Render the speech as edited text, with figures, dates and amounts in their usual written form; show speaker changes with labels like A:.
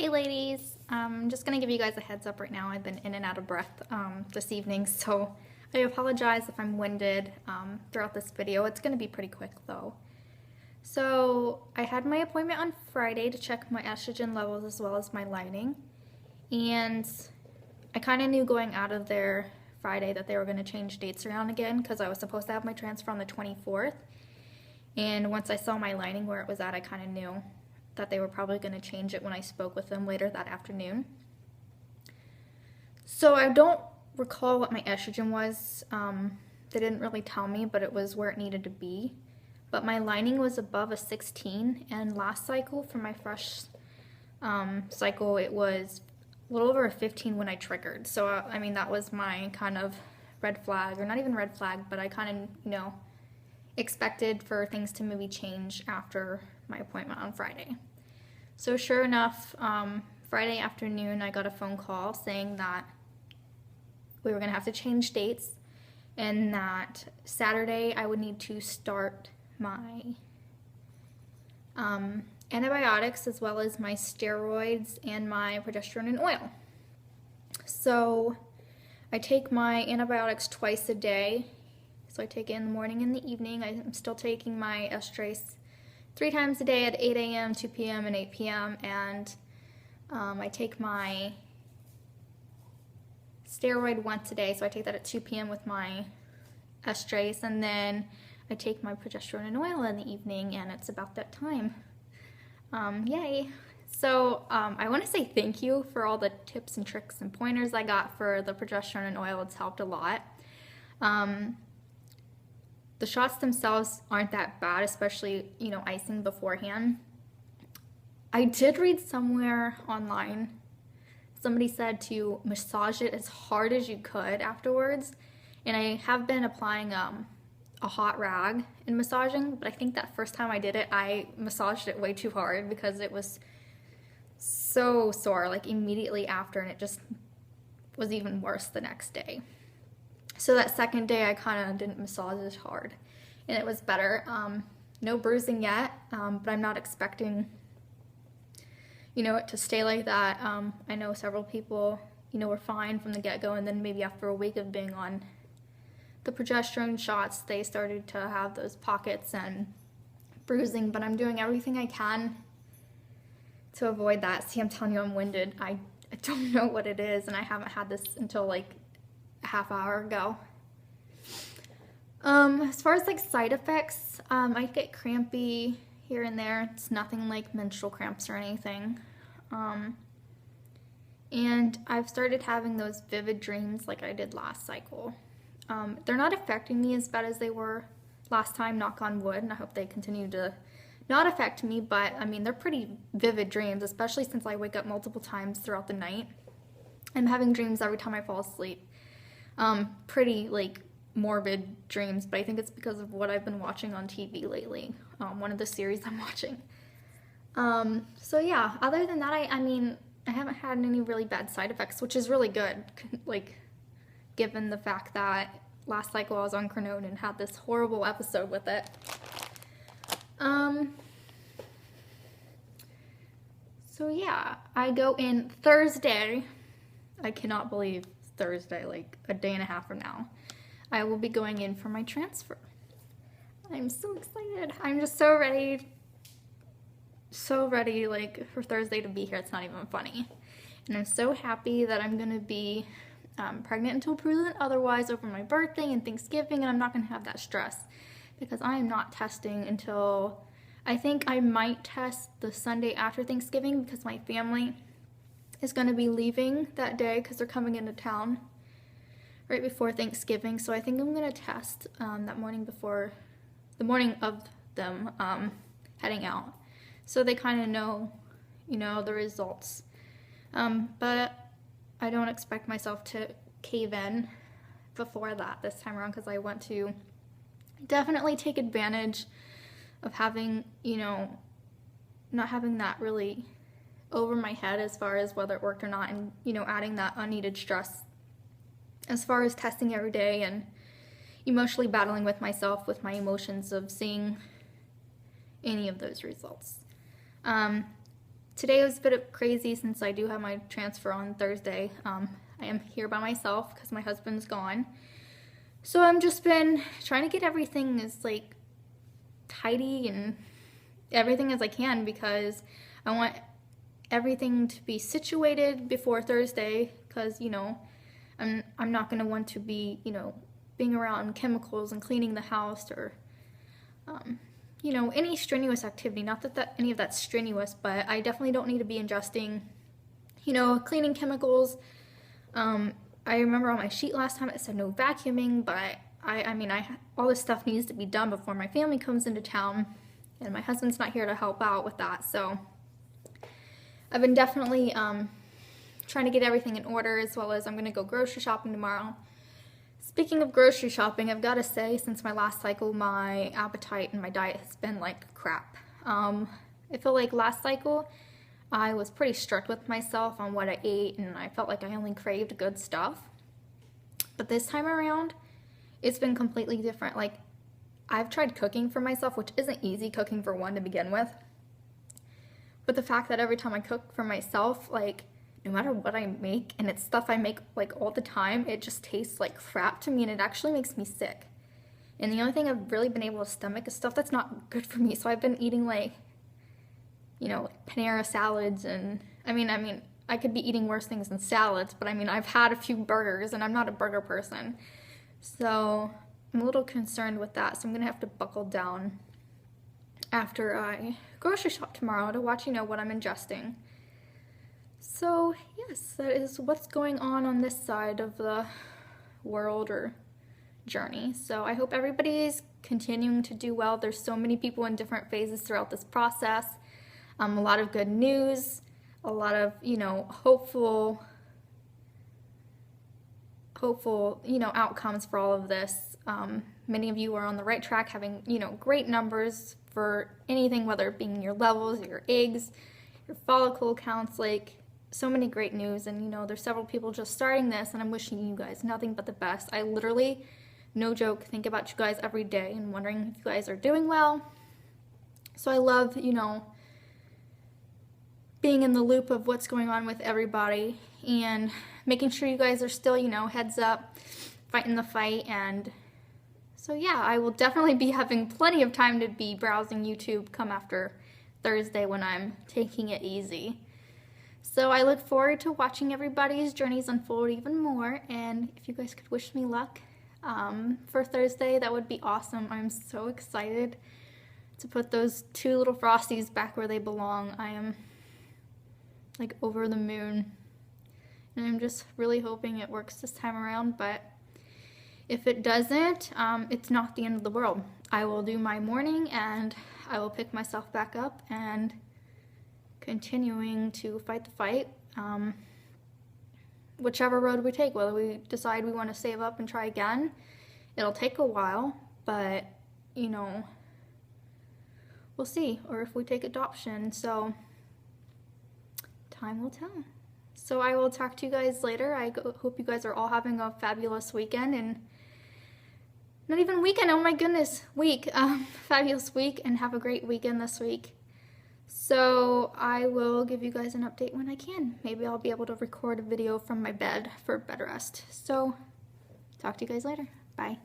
A: Hey ladies, I'm just gonna give you guys a heads up right now. I've been in and out of breath this evening, so I apologize if I'm winded throughout this video. It's gonna be pretty quick though. So I had my appointment on Friday to check my estrogen levels as well as my lining, and I kind of knew going out of there Friday that they were going to change dates around again because I was supposed to have my transfer on the 24th, and once I saw my lining where it was at, I kind of knew that they were probably going to change it when I spoke with them later that afternoon. So I don't recall what my estrogen was. They didn't really tell me, but it was where it needed to be. But my lining was above a 16, and last cycle for my fresh cycle, it was a little over a 15 when I triggered. So I mean, that was my kind of red flag, or not even red flag, but I kind of, expected for things to maybe change after my appointment on Friday. So sure enough, Friday afternoon I got a phone call saying that we were going to have to change dates and that Saturday I would need to start my antibiotics as well as my steroids and my progesterone and oil. So I take my antibiotics twice a day. So I take it in the morning and the evening. I'm still taking my estrace 3 times a day at 8 a.m., 2 p.m., and 8 p.m. And I take my steroid once a day. So I take that at 2 p.m. with my estrace. And then I take my progesterone and oil in the evening, and it's about that time. Yay. So I want to say thank you for all the tips and tricks and pointers I got for the progesterone and oil. It's helped a lot. The shots themselves aren't that bad, especially, icing beforehand. I did read somewhere online, somebody said to massage it as hard as you could afterwards. And I have been applying a hot rag and massaging, but I think that first time I did it, I massaged it way too hard because it was so sore, like immediately after, and it just was even worse the next day. So that second day I kind of didn't massage as hard, and it was better. No bruising yet, but I'm not expecting, it to stay like that. I know several people, were fine from the get-go, and then maybe after a week of being on the progesterone shots, they started to have those pockets and bruising, but I'm doing everything I can to avoid that. See, I'm telling you I'm winded. I don't know what it is, and I haven't had this until like a half hour ago. As far as like side effects, I get crampy here and there. It's nothing like menstrual cramps or anything. And I've started having those vivid dreams like I did last cycle. They're not affecting me as bad as they were last time, knock on wood, and I hope they continue to not affect me, but I mean, they're pretty vivid dreams, especially since I wake up multiple times throughout the night. I'm having dreams every time I fall asleep. Pretty like morbid dreams, but I think it's because of what I've been watching on TV lately, one of the series I'm watching. So yeah, other than that, I mean, I haven't had any really bad side effects, which is really good, like, given the fact that last cycle I was on Crenone and had this horrible episode with it. So yeah, I go in Thursday. I cannot believe Thursday, like a day and a half from now. I will be going in for my transfer. I'm so excited. I'm just so ready like for Thursday to be here. It's not even funny. And I'm so happy that I'm gonna be pregnant until proven otherwise over my birthday and Thanksgiving, and I'm not gonna have that stress because I am not testing until, I think I might test the Sunday after Thanksgiving because my family is going to be leaving that day because they're coming into town right before Thanksgiving. So I think I'm going to test that morning before, the morning of them heading out. So they kind of know, the results. But I don't expect myself to cave in before that this time around because I want to definitely take advantage of having, not having that really over my head as far as whether it worked or not, and, adding that unneeded stress as far as testing every day and emotionally battling with myself with my emotions of seeing any of those results. today was a bit crazy since I do have my transfer on Thursday. I am here by myself because my husband's gone. So I've just been trying to get everything as like tidy and everything as I can, because I want everything to be situated before Thursday, because, you know, I'm not going to want to be, you know, being around chemicals and cleaning the house or, you know, any strenuous activity. Not that any of that's strenuous, but I definitely don't need to be ingesting, you know, cleaning chemicals. I remember on my sheet last time it said no vacuuming, but I mean, all this stuff needs to be done before my family comes into town, and my husband's not here to help out with that. So I've been definitely trying to get everything in order, as well as I'm going to go grocery shopping tomorrow. Speaking of grocery shopping, I've got to say, since my last cycle, my appetite and my diet has been like crap. I feel like last cycle, I was pretty strict with myself on what I ate, and I felt like I only craved good stuff. But this time around, it's been completely different. Like, I've tried cooking for myself, which isn't easy cooking for one to begin with. But the fact that every time I cook for myself, like, no matter what I make, and it's stuff I make like all the time, it just tastes like crap to me, and it actually makes me sick. And the only thing I've really been able to stomach is stuff that's not good for me. So I've been eating like, you know, like Panera salads, and I mean, I could be eating worse things than salads, but I mean, I've had a few burgers, and I'm not a burger person. So I'm a little concerned with that, so I'm gonna have to buckle down after I grocery shop tomorrow to watch, you know, what I'm ingesting. So yes, that is what's going on this side of the world or journey. So I hope everybody's continuing to do well. There's so many people in different phases throughout this process. A lot of good news, a lot of, you know, hopeful, you know, outcomes for all of this. Many of you are on the right track, having, you know, great numbers for anything, whether it being your levels, your eggs, your follicle counts, like so many great news. And, you know, there's several people just starting this, and I'm wishing you guys nothing but the best. I literally, no joke, think about you guys every day and wondering if you guys are doing well. So I love, you know, being in the loop of what's going on with everybody and making sure you guys are still, you know, heads up, fighting the fight. And so yeah, I will definitely be having plenty of time to be browsing YouTube come after Thursday when I'm taking it easy. So I look forward to watching everybody's journeys unfold even more, and if you guys could wish me luck for Thursday, that would be awesome. I'm so excited to put those two little Frosties back where they belong. I am like over the moon, and I'm just really hoping it works this time around. But if it doesn't, it's not the end of the world. I will do my morning, and I will pick myself back up and continuing to fight the fight, whichever road we take. Whether we decide we want to save up and try again, it'll take a while, but you know, we'll see. Or if we take adoption, so time will tell. So I will talk to you guys later. I hope you guys are all having a fabulous weekend, and not even weekend, oh my goodness, week. Fabulous week, and have a great weekend this week. So I will give you guys an update when I can. Maybe I'll be able to record a video from my bed for bed rest. So talk to you guys later. Bye.